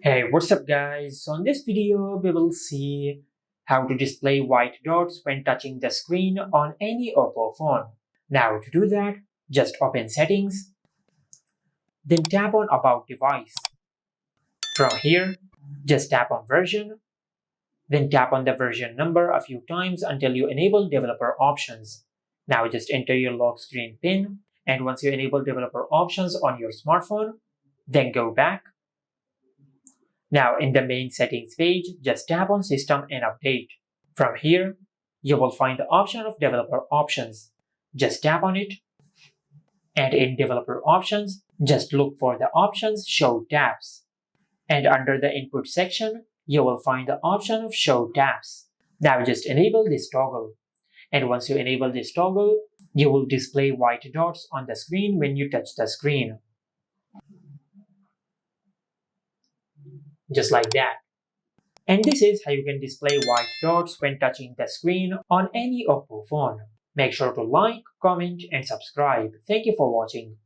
Hey, what's up guys? So in this video, we will see how to display white dots when touching the screen on any Oppo phone. Now to do that, just open Settings, then tap on About Device. From here, just tap on Version, then tap on the version number a few times until you enable developer options. Now just enter your lock screen PIN, and once you enable developer options on your smartphone, then go back. Now in the main settings page, just tap on System and Update. From here, you will find the option of Developer Options. Just tap on it, and in Developer Options, just look for the options Show Tabs. And under the Input section, you will find the option of Show Tabs. Now just enable this toggle. And once you enable this toggle, you will display white dots on the screen when you touch the screen. Just like that. And this is how you can display white dots when touching the screen on any Oppo phone. Make sure to like, comment, and subscribe. Thank you for watching.